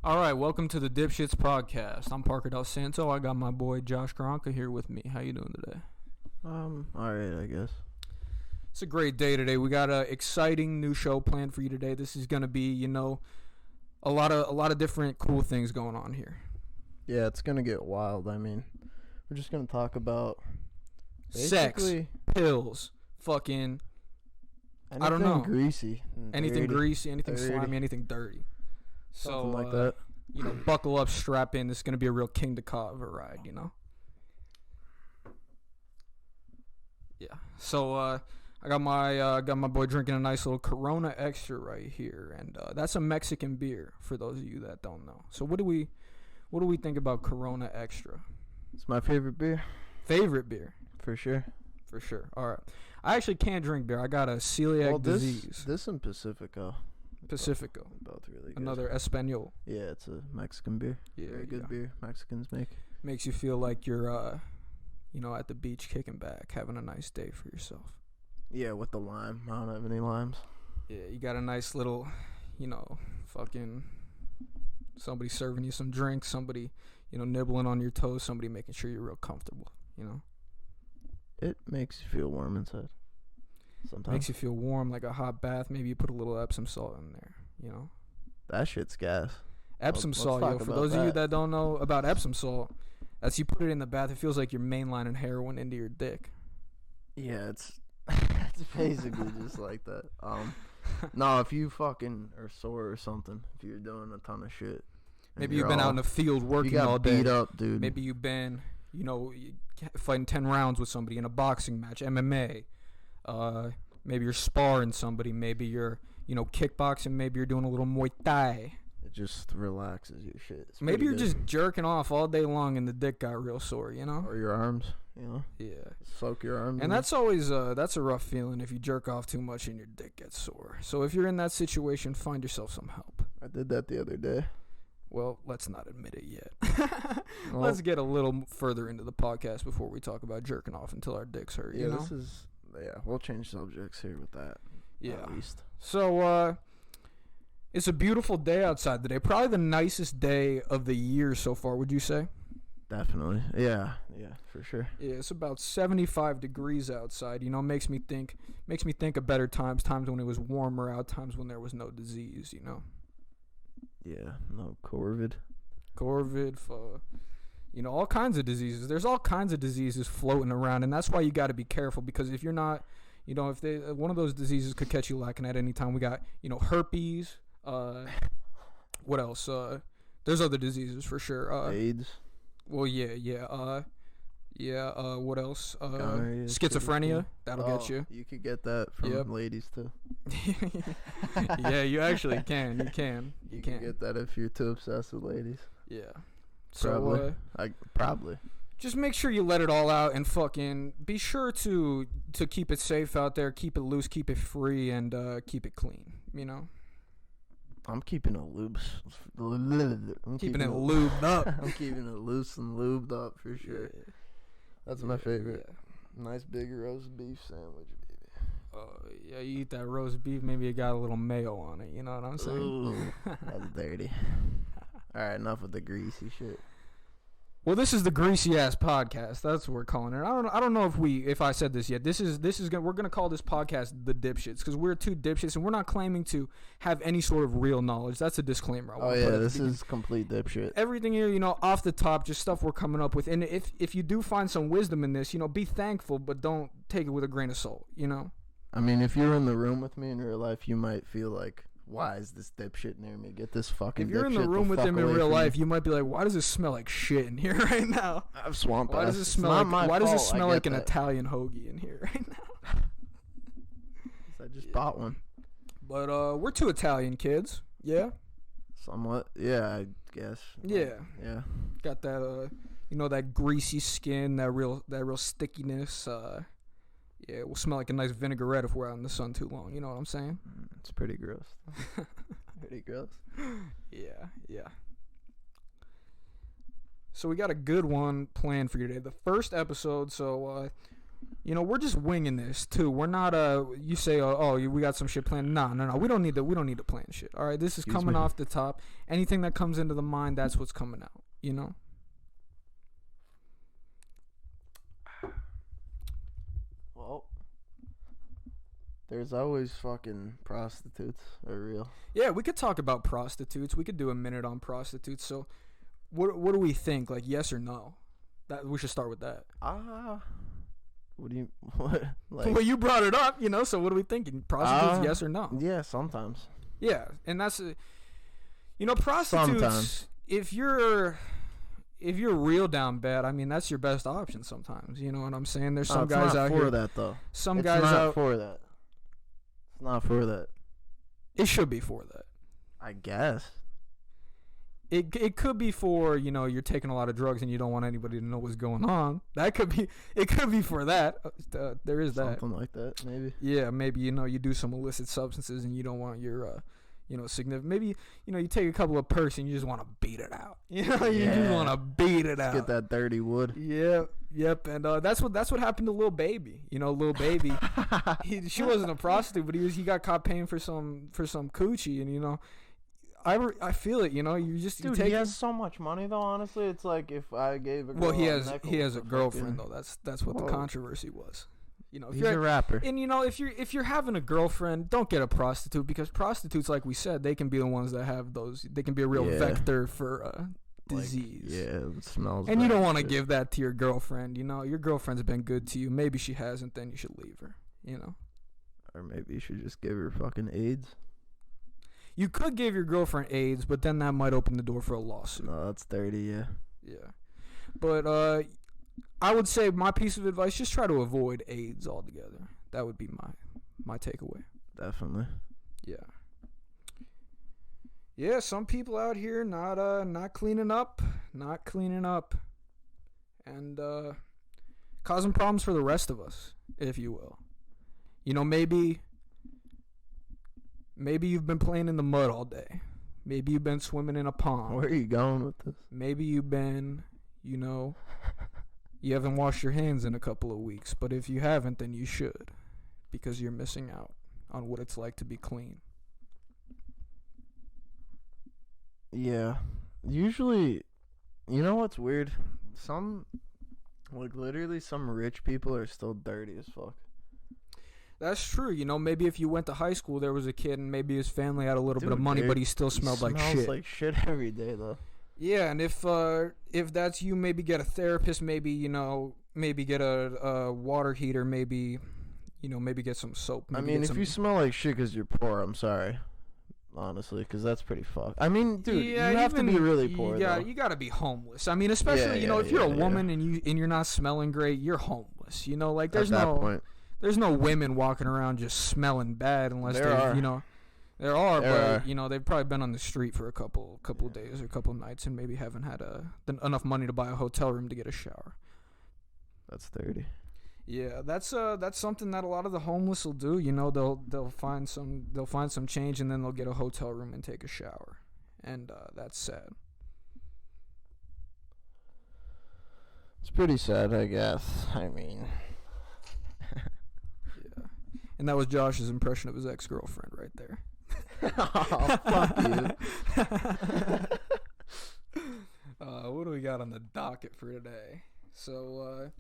All right, welcome to the Dipshits podcast. I'm Parker Santo. I got my boy Josh Gronka here with me. How you doing today? All right, I guess. It's a great day today. We got an exciting new show planned for you today. This is gonna be, a lot of different cool things going on here. Yeah, it's gonna get wild. I mean, we're just gonna talk about Sex, pills, fucking, I don't know, greasy, anything dirty, greasy, anything slimy, anything dirty. Something like that. Buckle up, strap in. This is gonna be a real king to cop of a ride. Yeah. So I got my boy drinking a nice little Corona Extra right here, and that's a Mexican beer for those of you that don't know. So what do we think about Corona Extra? It's my favorite beer. Favorite beer? For sure. For sure. All right. I actually can't drink beer. I got a celiac disease. This and Pacifico. Both really good. Another Espanol. Yeah, it's a Mexican beer. Yeah, very good beer Mexicans make. Makes you feel like you're at the beach kicking back, having a nice day for yourself. Yeah, with the lime. I don't have any limes. Yeah, you got a nice little, fucking somebody serving you some drinks, somebody, nibbling on your toes, somebody making sure you're real comfortable, It makes you feel warm inside. Sometimes. Makes you feel warm like a hot bath. Maybe you put a little Epsom salt in there, That shit's gas. Epsom salt, for those of you that don't know about Epsom salt, as you put it in the bath, it feels like you're mainlining heroin into your dick. Yeah, it's basically just like that. No, if you fucking are sore or something, if you're doing a ton of shit. Maybe you've been out in the field working all day. Beat up, dude. Maybe you've been, fighting 10 rounds with somebody in a boxing match, MMA. Maybe you're sparring somebody. Maybe you're, kickboxing. Maybe you're doing a little Muay Thai. It just relaxes your shit. Maybe you're just jerking off all day long and the dick got real sore, Or your arms, Yeah. Soak your arms. And that's always, that's a rough feeling if you jerk off too much and your dick gets sore. So if you're in that situation, find yourself some help. I did that the other day. Well, let's not admit it yet. Let's get a little further into the podcast before we talk about jerking off until our dicks hurt, we'll change subjects here with that. Yeah. At least. So, it's a beautiful day outside today. Probably the nicest day of the year so far, would you say? Definitely. Yeah, for sure. Yeah, it's about 75 degrees outside. Makes me think of better times when it was warmer out, times when there was no disease, Yeah, no COVID, all kinds of diseases. There's all kinds of diseases floating around, and that's why you got to be careful, because if you're not, if one of those diseases could catch you lacking at any time. We got, herpes, what else? There's other diseases for sure. AIDS. Well, yeah. What else? Gonorrhea, schizophrenia. That'll get you. You could get that from ladies too. Yeah, you actually can. You can get that if you're too obsessed with ladies. Yeah. Probably. So, probably. Just make sure you let it all out and fucking be sure to keep it safe out there, keep it loose, keep it free, and keep it clean. I'm keeping it loose. Keeping it lubed up. I'm keeping it loose and lubed up for sure. Yeah. That's my favorite. Yeah. Nice big roast beef sandwich, baby. Yeah, you eat that roast beef, maybe it got a little mayo on it. You know what I'm saying? Ooh, that's dirty. All right, enough with the greasy shit. Well, this is the greasy ass podcast. That's what we're calling it. I don't know if I said this yet. We're gonna call this podcast the Dipshits, because we're two dipshits and we're not claiming to have any sort of real knowledge. That's a disclaimer. This is complete dipshit. Everything here, off the top, just stuff we're coming up with. And if you do find some wisdom in this, be thankful, but don't take it with a grain of salt. I mean, if you're in the room with me in real life, you might feel like, why is this dipshit near me? Get this fucking dipshit. If you're in the room with him in real life, you might be like, why does it smell like shit in here right now? I have swamp ass. Why does it smell like an Italian hoagie in here right now? I just bought one. But we're two Italian kids. Yeah? Somewhat. Yeah, I guess. Yeah. Yeah. Got that that greasy skin, that real stickiness. Yeah, it will smell like a nice vinaigrette if we're out in the sun too long. You know what I'm saying? It's pretty gross. Pretty gross. Yeah. So we got a good one planned for you today. The first episode, so we're just winging this too. We're not you say we got some shit planned. No. We don't need to plan shit. All right, this is coming off the top. Anything that comes into the mind, that's what's coming out, Well, there's always fucking prostitutes are real. Yeah, we could talk about prostitutes. We could do a minute on prostitutes. So what do we think? Like, yes or no? That we should start with that. What do you what like? Well, you brought it up, so what are we thinking? Prostitutes, yes or no? Yeah, sometimes. Yeah, and that's prostitutes. Sometimes. If you're real down bad, I mean, that's your best option sometimes. You know what I'm saying? There's some guys out here. It's not for that, though. Some guys out. It's not for that. It's not for that. It should be for that. I guess. It could be for, you're taking a lot of drugs and you don't want anybody to know what's going on. It could be for that. There is that. Something like that, maybe. Yeah, maybe, you do some illicit substances and you don't want your, significant. Maybe, you take a couple of perks and you just want to beat it out. You just want to beat it out. Get that dirty wood. Yep. And that's what happened to Lil Baby. Lil Baby, she wasn't a prostitute, but he got caught paying for some coochie, and I feel it, Dude, he has so much money though. Honestly, it's like if I gave a girl he has a girlfriend though. That's what the controversy was. He's a rapper, and if you're having a girlfriend, don't get a prostitute, because prostitutes, like we said, they can be the ones that have those. They can be a real vector for disease. It smells. And you don't want to give that to your girlfriend. Your girlfriend's been good to you. Maybe she hasn't. Then you should leave her. Or maybe you should just give her fucking AIDS. You could give your girlfriend AIDS, but then that might open the door for a lawsuit. No, that's dirty, yeah. Yeah. But I would say my piece of advice, just try to avoid AIDS altogether. That would be my takeaway. Definitely. Yeah. Yeah, some people out here not cleaning up, and causing problems for the rest of us, if you will. Maybe you've been playing in the mud all day. Maybe you've been swimming in a pond. Where are you going with this? Maybe you've been, you haven't washed your hands in a couple of weeks. But if you haven't, then you should, because you're missing out on what it's like to be clean. Yeah. Usually, what's weird? Literally some rich people are still dirty as fuck. That's true. Maybe if you went to high school, there was a kid and maybe his family had a little bit of money, but he still smelled like shit. Smells like shit every day, though. Yeah, and if that's you, maybe get a therapist, maybe get a water heater, maybe get some soap. I mean, if you smell like shit because you're poor, I'm sorry. Honestly, because that's pretty fucked. I mean, dude, you have to be really poor. You gotta be homeless. I mean, especially if you're a woman and you're not smelling great, you're homeless. There's point. There's no women walking around just smelling bad unless there are, but they've probably been on the street for a couple of days or a couple of nights and maybe haven't had enough money to buy a hotel room to get a shower. That's dirty. Yeah, that's something that a lot of the homeless will do. They'll find some change and then they'll get a hotel room and take a shower, and that's sad. It's pretty sad, I guess. I mean. And that was Josh's impression of his ex-girlfriend right there. Oh, fuck you. What do we got on the docket for today? So,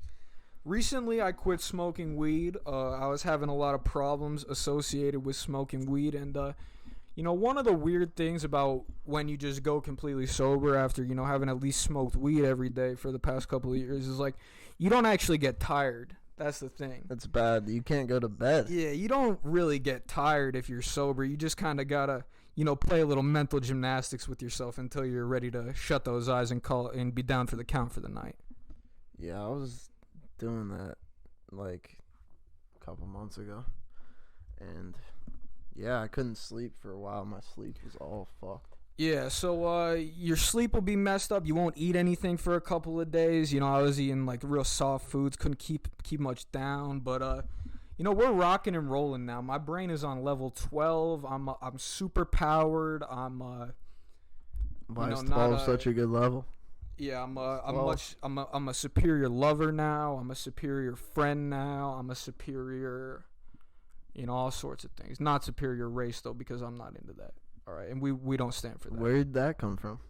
recently I quit smoking weed. I was having a lot of problems associated with smoking weed. And, one of the weird things about when you just go completely sober after, having at least smoked weed every day for the past couple of years is, you don't actually get tired. That's the thing. That's bad. You can't go to bed. Yeah, you don't really get tired if you're sober. You just kind of gotta, play a little mental gymnastics with yourself until you're ready to shut those eyes and be down for the count for the night. Yeah, I was doing that a couple months ago, and yeah, I couldn't sleep for a while. My sleep was all fucked. Yeah, so your sleep will be messed up. You won't eat anything for a couple of days. I was eating real soft foods, couldn't keep much down. But we're rocking and rolling now. My brain is on level 12. I'm super powered. I'm Why is 12 such a good level? Yeah, Well- I'm a superior lover now. I'm a superior friend now. I'm a superior, all sorts of things. Not superior race though, because I'm not into that. All right, and we don't stand for that. Where'd that come from?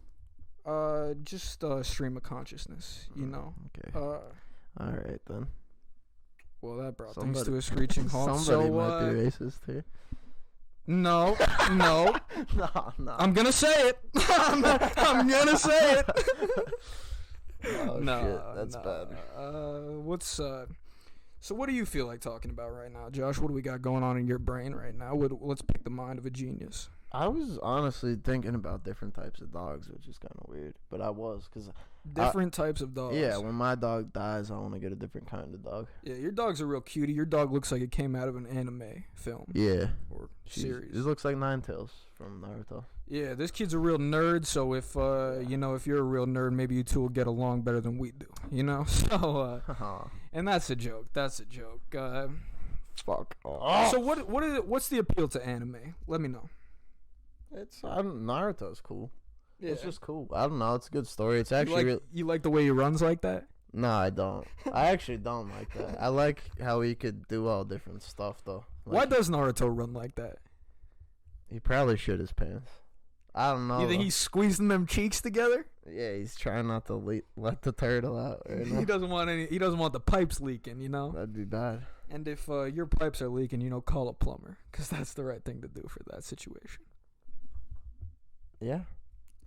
Just stream of consciousness, Okay. All right then. Well, that brought things to Somebody- a screeching halt. Somebody So, might be racist here. no, No. I'm gonna say it. I'm gonna say it. Oh shit, that's bad. So what do you feel like talking about right now, Josh? What do we got going on in your brain right now? Let's pick the mind of a genius. I was honestly thinking about different types of dogs, which is kind of weird, but I was because Different types of dogs. yeah, when my dog dies, I want to get a different kind of dog. Yeah, your dog's a real cutie. Your dog looks like it came out of an anime film Yeah, or series. It looks like Ninetales from Naruto. Yeah, this kid's a real nerd. So if if you're a real nerd, maybe you two will get along better than we do. So and that's a joke. That's a joke. Fuck off. So what's the appeal to anime? Let me know. Naruto's cool. Yeah. It's just cool. I don't know. It's a good story. It's actually you like the way he runs like that? No, I don't. I actually don't like that. I like how he could do all different stuff though. Why does Naruto run like that? He probably shit his pants. I don't know. You think he's squeezing them cheeks together? Yeah, he's trying not to let the turtle out. Right now. He doesn't want the pipes leaking, That'd be bad. And if your pipes are leaking, call a plumber, because that's the right thing to do for that situation. Yeah.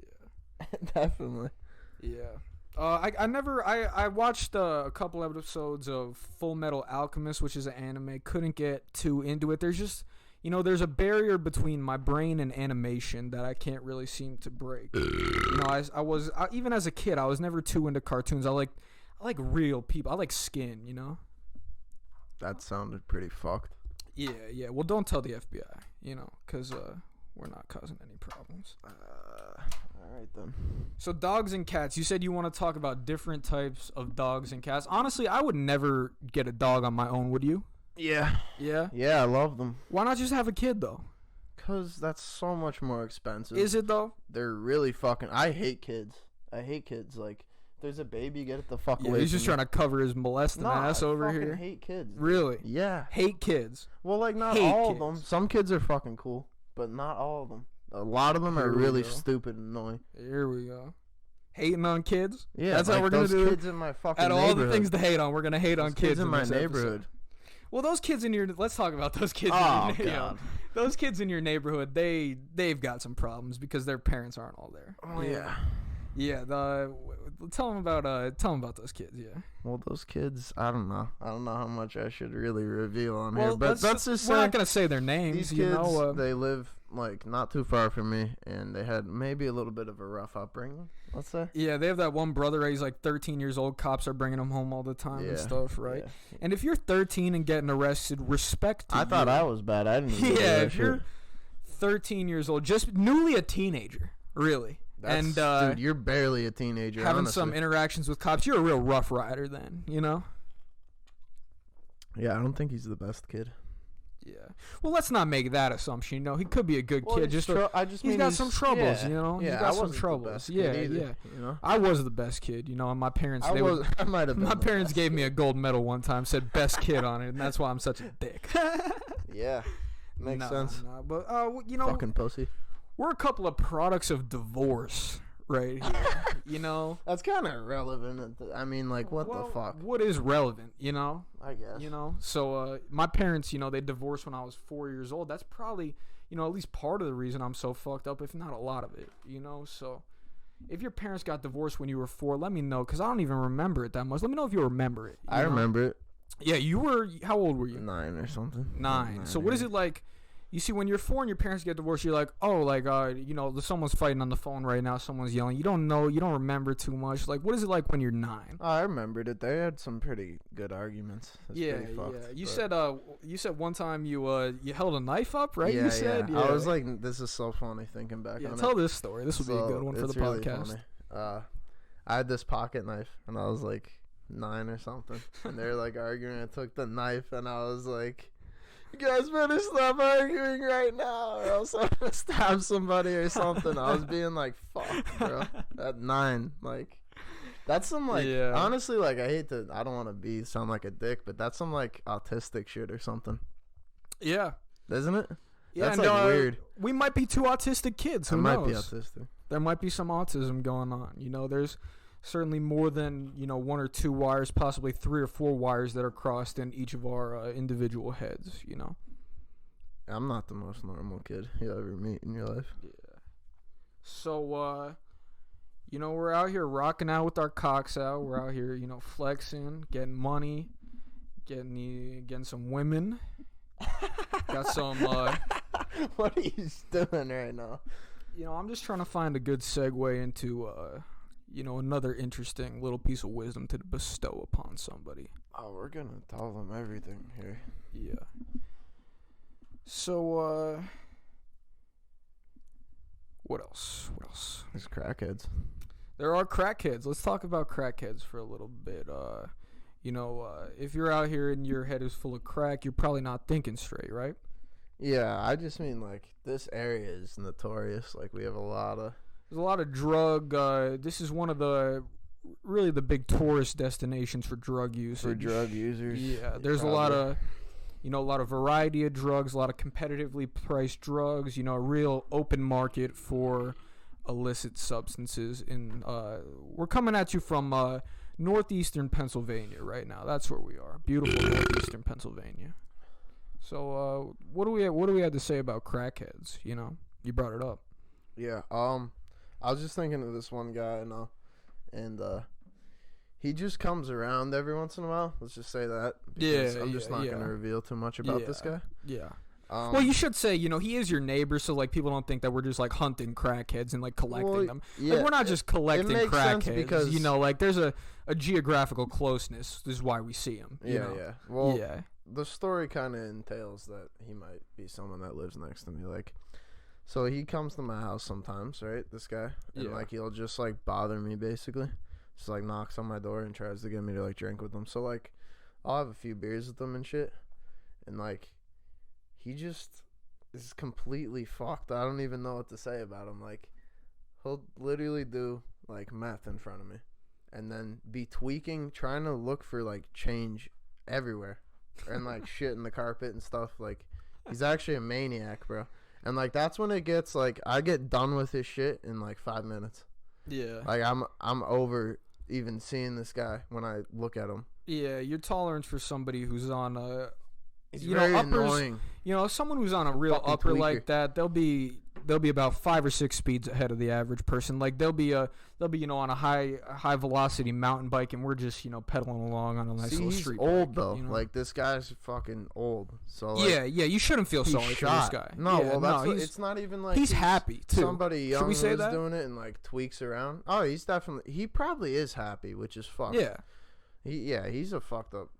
Yeah. Definitely. Yeah. I watched a couple episodes of Full Metal Alchemist, which is an anime. Couldn't get too into it. There's just, there's a barrier between my brain and animation that I can't really seem to break. Even as a kid, I was never too into cartoons. I like real people. I like skin, That sounded pretty fucked. Yeah. Well, don't tell the FBI, because we're not causing any problems. All right then. So dogs and cats. You said you want to talk about different types of dogs and cats. Honestly, I would never get a dog on my own. Would you? Yeah. Yeah. Yeah, I love them. Why not just have a kid though? Cause that's so much more expensive. Is it though? They're really fucking. I hate kids. Like, there's a baby, get it the fuck away. He's just trying to cover his molesting ass over I fucking here. hate kids. Really? Yeah. Hate kids. Well, like not Hate all kids. of them. Some kids are fucking cool, but not all of them. A lot of them Here are we really go. stupid and annoying. Here we go. Hating on kids. Yeah, that's like how we're gonna those do kids in my fucking Out of all neighborhood. the things to hate on, we're gonna hate on Those kids in my this episode. neighborhood. Well, those kids in your let's talk about those kids. Oh in your, god. Those kids in your neighborhood, they've got some problems because their parents aren't all there. Oh yeah. Yeah. Tell them about those kids. Yeah. Well, those kids, I don't know how much I should really reveal on Well, here, but that's just we're not gonna say their names. these kids. They They live like not too far from me, and they had maybe a little bit of a rough upbringing. Let's say. Yeah, they have that one brother. He's like 13 years old. Cops are bringing him home all the time and stuff, right? Yeah. And if you're 13 and getting arrested, respect to I thought you. I was bad. I didn't. Even do Yeah, that if you're shit. 13 years old, just newly a teenager, really. That's, and dude, you're barely a teenager. having honestly. some interactions with cops, you're a real rough rider then, Yeah, I don't think he's the best kid. Yeah. Well, let's not make that assumption. He could be a good kid. he's He's got some troubles, Yeah, He's I got some wasn't the troubles. best Yeah, kid either, yeah. You know? I was the best kid, and my parents. I might have been. My the parents best gave kid. me a gold medal one time, said best kid on it, and that's why I'm such a dick. Yeah, makes Nah, sense. nah, but Fucking pussy. we're a couple of products of divorce right here. That's kind of irrelevant. I mean, like, what the fuck? What is relevant, I guess. So my parents, they divorced when I was 4 years old. That's probably, at least part of the reason I'm so fucked up, if not a lot of it, So if your parents got divorced when you were 4, let me know, because I don't even remember it that much. Let me know if you remember it. I remember it. Yeah, you were, how old were you? 9 or something. 9. So what is it like? You see, when you're 4 and your parents get divorced, you're like, oh, like, someone's fighting on the phone right now. Someone's yelling. You don't know. You don't remember too much. Like, what is it like when you're 9? Oh, I remembered it. They had some pretty good arguments. It's pretty fucked, You said one time you held a knife up, right? Yeah, You said. yeah. I was like, this is so funny thinking back on it. Tell this story. This would be a good one for the it's really podcast. funny. I had this pocket knife, and I was like 9 or something, and they were like arguing. I took the knife, and I was like, you guys better stop arguing right now, or else I'm gonna stab somebody or something. I was being like, fuck, bro. At 9, like, That's some like Yeah. honestly, like I don't want to sound like a dick, but that's some like autistic shit or something, Yeah. isn't it? Yeah, That's and, like weird. We might be two autistic kids. Who I knows? might be autistic. There might be some autism going on. You know, there's certainly more than, you know, 1 or 2 wires, possibly 3 or 4 wires that are crossed in each of our individual heads, you know. I'm not the most normal kid you ever meet in your life. Yeah. So, you know, we're out here rocking out with our cocks out. We're out here, you know, flexing, getting money, getting some women. Got some, What are you doing right now? you know, I'm just trying to find a good segue into, you know, another interesting little piece of wisdom to bestow upon somebody. Oh, we're gonna tell them everything here. Yeah. So, what else? These crackheads. There are crackheads. Let's talk about crackheads for a little bit. You know, if you're out here and your head is full of crack, you're probably not thinking straight, right? Yeah, I just mean like this area is notorious. Like we have There's a lot of drug. This is one of the really the big tourist destinations for drug use. for drug users. Yeah, there's a lot of, you know, a lot of variety of drugs, a lot of competitively priced drugs. You know, a real open market for illicit substances. We're coming at you from northeastern Pennsylvania right now. That's where we are. Beautiful northeastern Pennsylvania. So, what do we have to say about crackheads? You know, you brought it up. Yeah. I was just thinking of this one guy, and he just comes around every once in a while. Let's just say that. Because I'm just not gonna reveal too much about this guy. Yeah. Well, you should say, you know, he is your neighbor, so like people don't think that we're just like hunting crackheads and like collecting them. Yeah, Like, we're not just collecting makes sense crackheads because you know, like there's a geographical closeness. This is why we see them. yeah. Well, yeah. the story kind of entails that he might be someone that lives next to me. Like, so he comes to my house sometimes, right? This guy, and like he'll just like bother me basically. Just like knocks on my door and tries to get me to like drink with him. So like, I'll have a few beers with him and shit, and like. He just is completely fucked. I don't even know what to say about him. Like, he'll literally do, like, meth in front of me. And then be tweaking, trying to look for, like, change everywhere. And, like, shit in the carpet and stuff. Like, he's actually a maniac, bro. And, like, that's when it gets, like, I get done with his shit in, like, 5 minutes. Yeah. Like, I'm over even seeing this guy when I look at him. Yeah, your tolerance for somebody who's on He's you very know, uppers, annoying. You know, someone who's on a real Fucking upper tweaker. like that, they'll be about 5 or 6 speeds ahead of the average person. Like they'll be you know, on a high velocity mountain bike, and we're just, you know, pedaling along on a nice little he's street old bike, though. you know? Like this guy's fucking old. So like, yeah, you shouldn't feel he's sorry shot. for this guy. No, yeah, well that's no, it's not even like he's happy too. Somebody young Should we say who's that? doing it and like tweaks around. Oh, he probably is happy, which is fucked. Yeah, he's a fucked up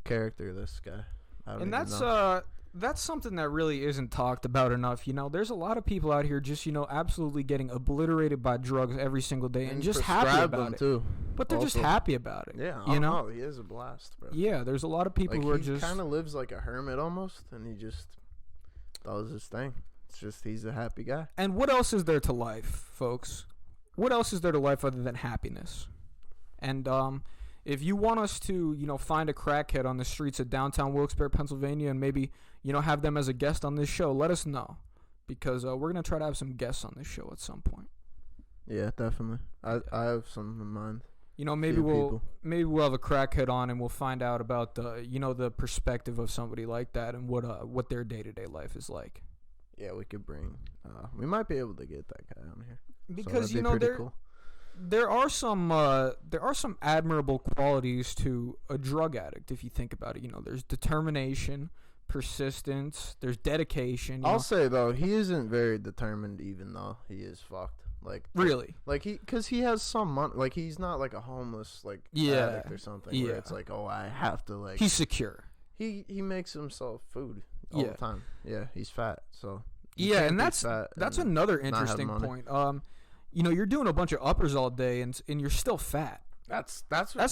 character. This guy. I don't and even know. that's something that really isn't talked about enough. You know, there's a lot of people out here just, you know, absolutely getting obliterated by drugs every single day and just happy about it. Too. But they're just happy about it. Yeah, you know. He is a blast, bro. Yeah, there's a lot of people like, who are he just kind of lives like a hermit almost, and he just does his thing. It's just he's a happy guy. And what else is there to life, folks? What else is there to life other than happiness? And if you want us to, you know, find a crackhead on the streets of downtown Wilkes-Barre, Pennsylvania, and maybe, you know, have them as a guest on this show, let us know, because we're gonna try to have some guests on this show at some point. Yeah, definitely. I have some in mind. You know, maybe we'll have a crackhead on and we'll find out about the, you know, the perspective of somebody like that and what their day-to-day life is like. Yeah, we could bring. We might be able to get that guy on here Because so you know cool. there are some admirable qualities to a drug addict if you think about it. You know, there's determination, persistence, there's dedication. I'll say though, he isn't very determined, even though he is fucked. Like really, like because he has some money. Like he's not like a homeless addict or something. Yeah, where it's like, oh, I have to like. He's secure. He makes himself food all the time. Yeah, he's fat, so. Yeah, and that's another interesting point. You know, you're doing a bunch of uppers all day, and you're still fat. That's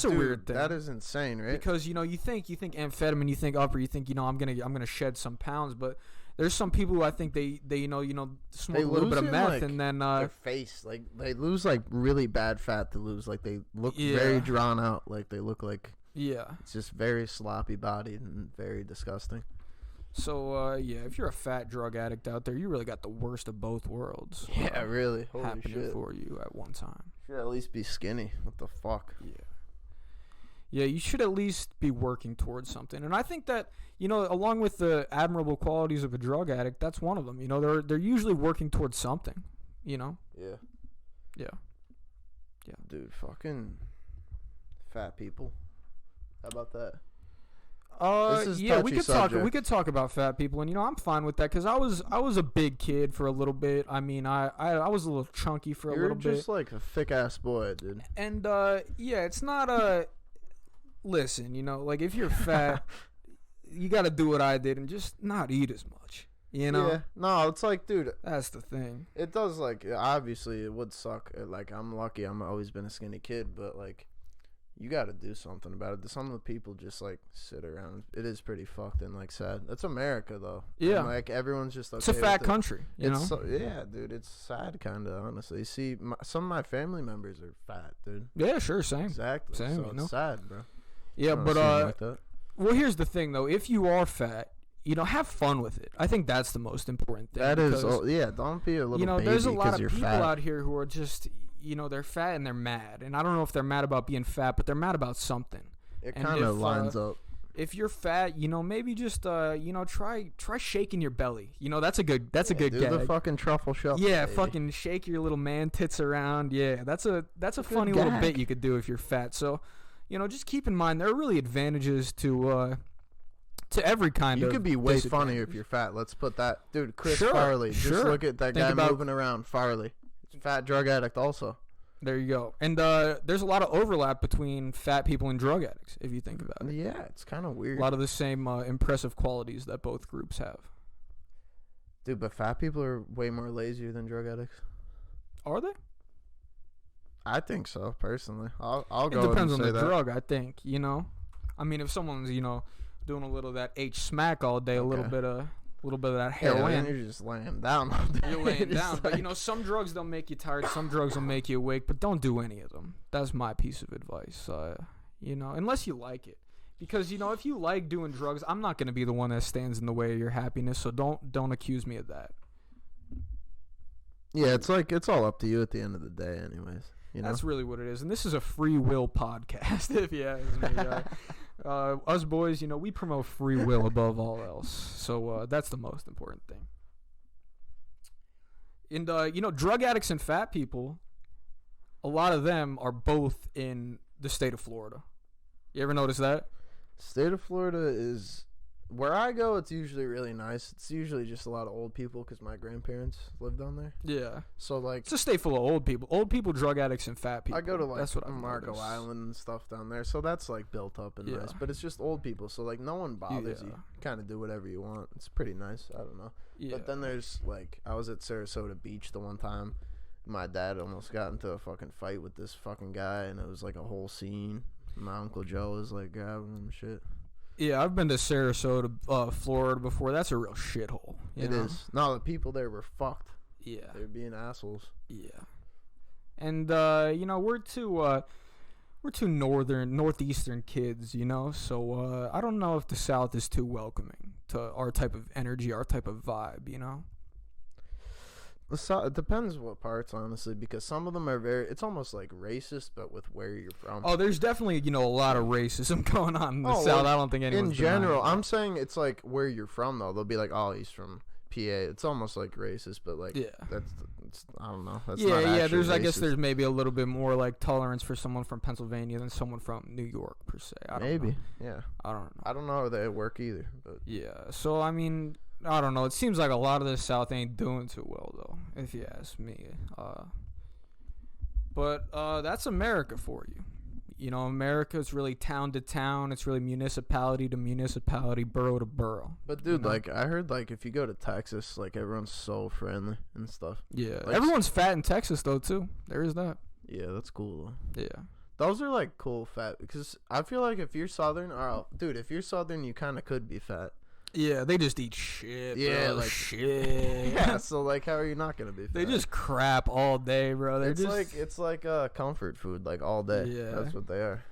a weird thing. That is insane, right? Because you know, you think amphetamine, you think upper, you think, you know, I'm gonna shed some pounds, but There's some people who I think they smoke They a little bit of lose in, meth like, and then their face, like they lose like really bad fat to lose. Like they look very drawn out. Like they look like it's just very sloppy bodied and very disgusting. So if you're a fat drug addict out there, you really got the worst of both worlds. Yeah, really. Holy happening shit. for you at one time. Should at least be skinny. What the fuck? Yeah, you should at least be working towards something. And I think that, along with the admirable qualities of a drug addict, that's one of them. They're usually working towards something, Yeah. Yeah. Dude, fucking fat people. How about that? We could talk about fat people, and I'm fine with that because I was a big kid for a little bit. I mean, I was a little chunky for a little bit. You're just like a thick ass boy, dude. And it's not a listen. Like if you're fat, you got to do what I did and just not eat as much. Yeah. No, it's like, dude, that's the thing. It does, like, obviously it would suck. Like, I'm lucky. I'm always been a skinny kid, but like, you got to do something about it. Some of the people just like sit around. It is pretty fucked and like sad. That's America, though. Yeah. And, like, everyone's just okay. It's a fat country. You know. So, yeah, dude. It's sad, kind of. Honestly, see, some of my family members are fat, dude. Yeah, sure, same. Exactly. Same. So it's sad, bro. Yeah, but like well, here's the thing, though. If you are fat, have fun with it. I think that's the most important thing. That is, don't be a little baby there's a lot of people fat. out here who are just, they're fat and they're mad. And I don't know if they're mad about being fat, but they're mad about something. It kind of lines up. If you're fat, maybe just, try shaking your belly. That's a good do gag. The fucking truffle shuffle. Yeah, baby. fucking shake your little man tits around. Yeah, that's a funny little bit you could do if you're fat. So, just keep in mind there are really advantages to every kind of. You could be way funnier if you're fat. Let's put that, dude. Chris Farley. Just look at that guy moving around. Farley, fat drug addict also. There you go. And there's a lot of overlap between fat people and drug addicts if you think about it. Yeah, it's kind of weird. A lot of the same impressive qualities that both groups have. Dude, but fat people are way more lazier than drug addicts. Are they? I think so, personally. I'll go. It depends on and say the that. drug, I think. I mean, if someone's doing a little of that H smack all day, a little bit of that heroin. Yeah, you're just laying down all day. You're laying down, but some drugs don't make you tired. Some drugs will make you awake, but don't do any of them. That's my piece of advice. Unless you like it, because if you like doing drugs, I'm not gonna be the one that stands in the way of your happiness. So don't accuse me of that. Yeah, it's like it's all up to you at the end of the day, anyways. That's really what it is, and this is a free will podcast. If you ask me, us boys, we promote free will above all else. So that's the most important thing. And drug addicts and fat people, a lot of them are both in the state of Florida. You ever notice that? State of Florida is where I go. It's usually really nice. It's usually just a lot of old people because my grandparents live down there. Yeah. So like, it's a state full of old people. Old people, drug addicts, and fat people. I go to like that's what Marco Island and stuff down there. So that's like built up and nice. But it's just old people. So like no one bothers you. Kind of do whatever you want. It's pretty nice. I don't know. Yeah. But then there's like, I was at Sarasota Beach the one time. My dad almost got into a fucking fight with this fucking guy, and it was like a whole scene. My Uncle Joe was like grabbing him and shit. Yeah, I've been to Sarasota, Florida before. That's a real shithole. It is. No, the people there were fucked. Yeah. They were being assholes. Yeah. And, we're two northeastern kids, so I don't know if the South is too welcoming to our type of energy, our type of vibe, It depends what parts, honestly, because some of them are it's almost like racist, but with where you're from. Oh, there's definitely, a lot of racism going on in the South. I don't think anyone's in general. I'm saying it's like where you're from, though. They'll be like, oh, he's from PA. It's almost like racist, but like, I don't know. That's not there's racist. I guess there's maybe a little bit more like tolerance for someone from Pennsylvania than someone from New York per se. I don't know. Yeah. I don't know. I don't know how they work either, but yeah. So I mean, I don't know. It seems like a lot of the South ain't doing too well, though, if you ask me. But that's America for you. America is really town to town. It's really municipality to municipality, borough to borough. But, dude, like, I heard, like, if you go to Texas, like, everyone's so friendly and stuff. Yeah. Like, everyone's fat in Texas, though, too. There is that. Yeah, that's cool, though. Yeah. Those are, like, cool fat. Because I feel like if you're Southern, if you're Southern, you kind of could be fat. Yeah, they just eat shit. Yeah, bro. like shit. Yeah, so like, how are you not gonna be fat? They just crap all day, bro. It's like comfort food, like all day. Yeah. That's what they are.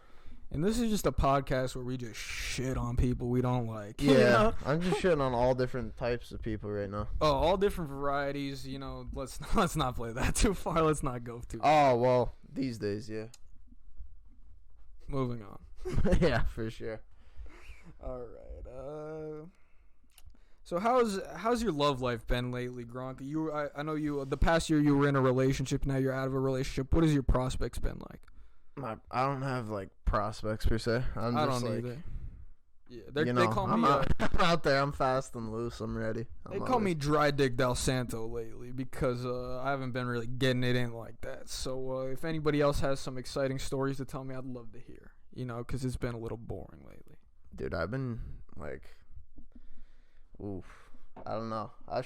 And this is just a podcast where we just shit on people we don't like. Yeah, you know? I'm just shitting on all different types of people right now. Oh, all different varieties. You know, let's not play that too far. Let's not go too. Oh well, these days, yeah. Moving on. Yeah, for sure. All right. So how's your love life been lately, Gronka? I know you. The past year you were in a relationship. Now you're out of a relationship. What has your prospects been like? I don't have like prospects per se. I don't like, either. Yeah, they call me. I'm out there. I'm fast and loose. I'm ready. They call me Dry Dick Del Santo lately because I haven't been really getting it in like that. So if anybody else has some exciting stories to tell me, I'd love to hear. You know, because it's been a little boring lately. Dude, I've been like, oof. I don't know. I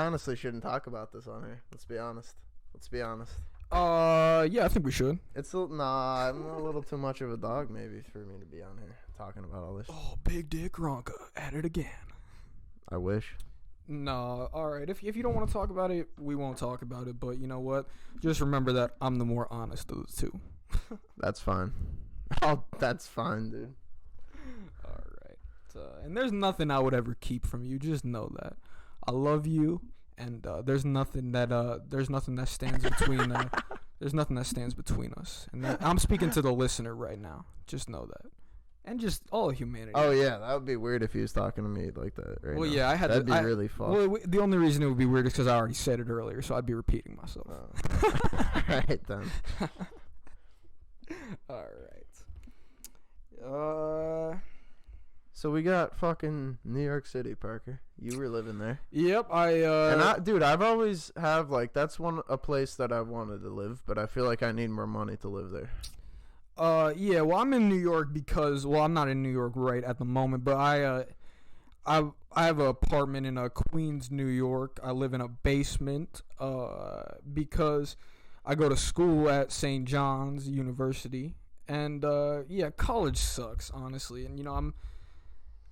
honestly shouldn't talk about this on here. Let's be honest. Yeah, I think we should. I'm a little too much of a dog maybe for me to be on here talking about all this. Oh, big dick Gronka at it again. I wish. No, all right. If you don't want to talk about it, we won't talk about it. But you know what? Just remember that I'm the more honest of the two. That's fine. Oh, that's fine, dude. All right. And there's nothing I would ever keep from you. Just know that I love you. And there's nothing that stands between there's nothing that stands between us. And I'm speaking to the listener right now. Just know that, and just all humanity. Oh yeah, that would be weird if he was talking to me like that. Right well, now. Yeah, That'd be really fun. Well, the only reason it would be weird is because I already said it earlier, so I'd be repeating myself. Oh. Right then. All right. So we got fucking New York City, Parker. You were living there. Yep, dude, I've always have like that's a place that I've wanted to live, but I feel like I need more money to live there. Yeah, well, I'm in New York because I'm not in New York right at the moment, but I have an apartment in Queens, New York. I live in a basement because I go to school at St. John's University, and yeah, college sucks, honestly, and you know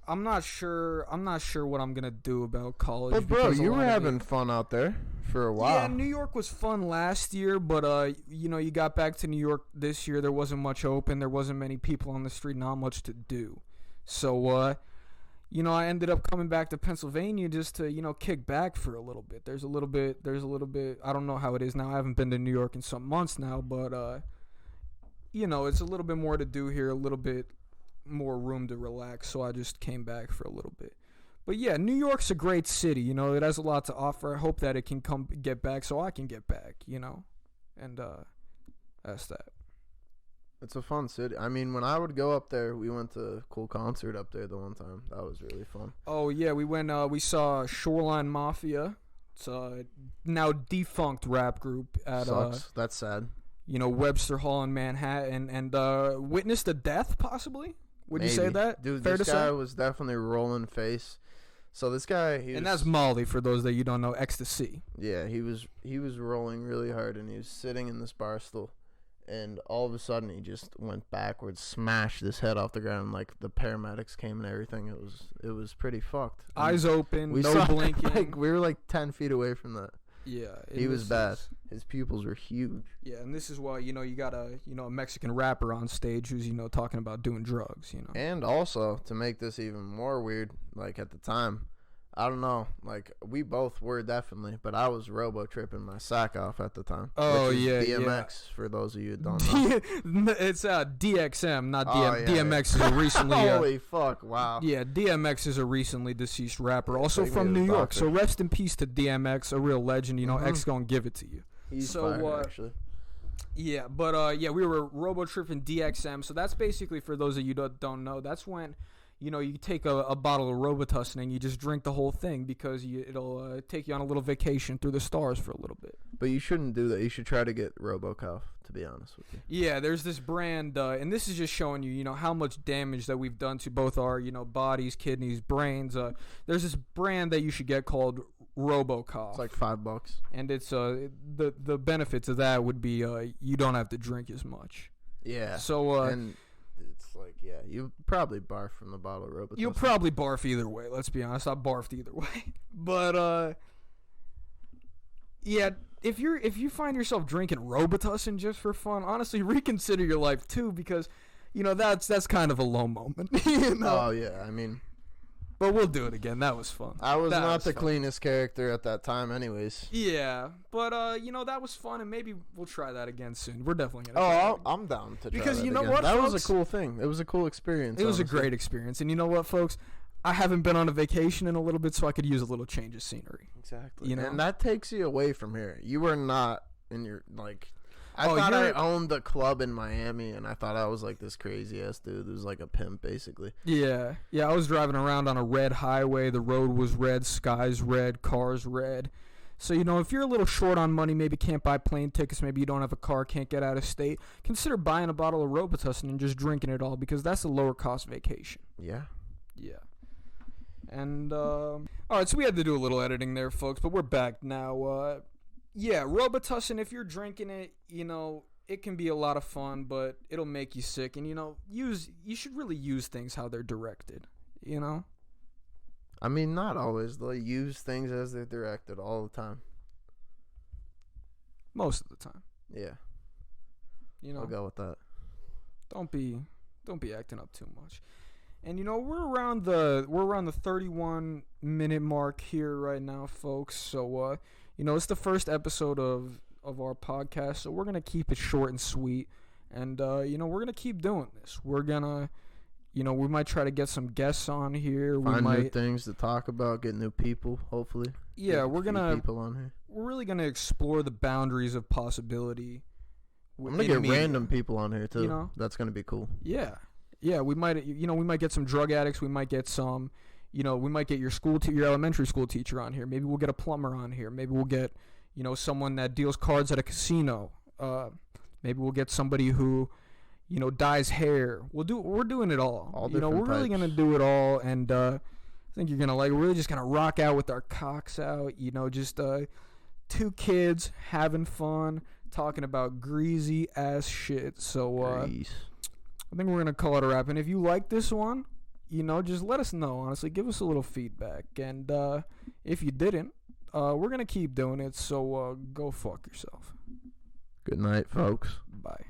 I'm not sure what I'm gonna do about college. But bro, you were having fun out there for a while. Yeah, New York was fun last year, but you know, you got back to New York this year. There wasn't much open. There wasn't many people on the street. Not much to do. So you know, I ended up coming back to Pennsylvania just to, you know, kick back for a little bit. There's a little bit. I don't know how it is now. I haven't been to New York in some months now, but you know, it's a little bit more to do here. A little bit more room to relax, so I just came back for a little bit. But yeah, New York's a great city, you know, it has a lot to offer. I hope that it can get back so I can get back, you know, and that's that. It's a fun city. I mean, when I would go up there, we went to a cool concert up there the one time. That was really fun. Oh yeah, we went we saw Shoreline Mafia. It's a now defunct rap group at Sucks. That's sad. You know, Webster Hall in Manhattan, and Witness to Death possibly. Would you say that? Dude, Fair this to guy say? was definitely rolling face. So this guy, and that's Molly for those that you don't know, ecstasy. Yeah, he was rolling really hard, and he was sitting in this bar stool, and all of a sudden he just went backwards, smashed his head off the ground. Like the paramedics came and everything. It was pretty fucked. Eyes open, we no saw, blinking. Like, we were like 10 feet away from that. Yeah, he was bad. His pupils were huge. Yeah, and this is why, you know, you got a Mexican rapper on stage who's, you know, talking about doing drugs, you know. And also, to make this even more weird, like at the time, I don't know, like we both were definitely, but I was robo-tripping my sack off at the time. Oh, which is yeah, DMX, for those of you who don't know. It's DXM, not DM. Oh, yeah, DMX is a recently... Holy fuck, wow. Yeah, DMX is a recently deceased rapper, also Take me from to the New York. doctor. So rest in peace to DMX, a real legend. You know, X gonna give it to you. He's so, fire, actually. Yeah, but yeah, we were robo-tripping DXM. So that's basically, for those of you that don't know, that's when, you know, you take a bottle of Robitussin and you just drink the whole thing because it'll take you on a little vacation through the stars for a little bit. But you shouldn't do that. You should try to get RoboCough, to be honest with you. Yeah, there's this brand, and this is just showing you, you know, how much damage that we've done to both our, you know, bodies, kidneys, brains. There's this brand that you should get called RoboCough. It's like $5. And it's the benefits of that would be you don't have to drink as much. Yeah. So and it's like, yeah, you probably barf from the bottle of Robitussin. You'll probably barf either way. Let's be honest. I barfed either way. But yeah, if you find yourself drinking Robitussin just for fun, honestly, reconsider your life too, because that's kind of a low moment. Oh yeah, I mean. But we'll do it again. That was fun. I was not the cleanest character at that time anyways. Yeah, but that was fun, and maybe we'll try that again soon. We're definitely going to I'm down to try because that you know again. what, that folks? was a cool thing. It was a cool experience. It was a great experience. And you know what, folks? I haven't been on a vacation in a little bit, so I could use a little change of scenery. Exactly. And that takes you away from here. You were not in your, like... I thought I owned the club in Miami, and I thought I was like this crazy-ass dude who's like a pimp, basically. Yeah. I was driving around on a red highway. The road was red, sky's red, cars red. So, if you're a little short on money, maybe can't buy plane tickets, maybe you don't have a car, can't get out of state, consider buying a bottle of Robitussin and just drinking it all, because that's a lower-cost vacation. Yeah. And, all right, so we had to do a little editing there, folks, but we're back now. Yeah, Robitussin, if you're drinking it, it can be a lot of fun, but it'll make you sick. And, you should really use things how they're directed, I mean, not always. They'll use things as they're directed all the time. Most of the time. Yeah. I'll go with that. Don't be acting up too much. And we're around the 31-minute mark here right now, folks. So it's the first episode of our podcast, so we're gonna keep it short and sweet. And we're gonna keep doing this. We're gonna we might try to get some guests on here. Find new things to talk about, get new people, hopefully. Yeah, we're gonna people on here. We're really gonna explore the boundaries of possibility. I'm gonna get random people on here too. That's gonna be cool. Yeah, we might get some drug addicts. We might get some, we might get your elementary school teacher on here. Maybe we'll get a plumber on here. Maybe we'll get, someone that deals cards at a casino. Maybe we'll get somebody who, dyes hair. We're doing it all. We're really gonna do it all, and I think you're gonna like it. We're really just gonna rock out with our cocks out. Just two kids having fun, talking about greasy ass shit. So I think we're going to call it a wrap. And if you like this one, just let us know. Honestly, give us a little feedback. And if you didn't, we're going to keep doing it. So go fuck yourself. Good night, folks. Bye.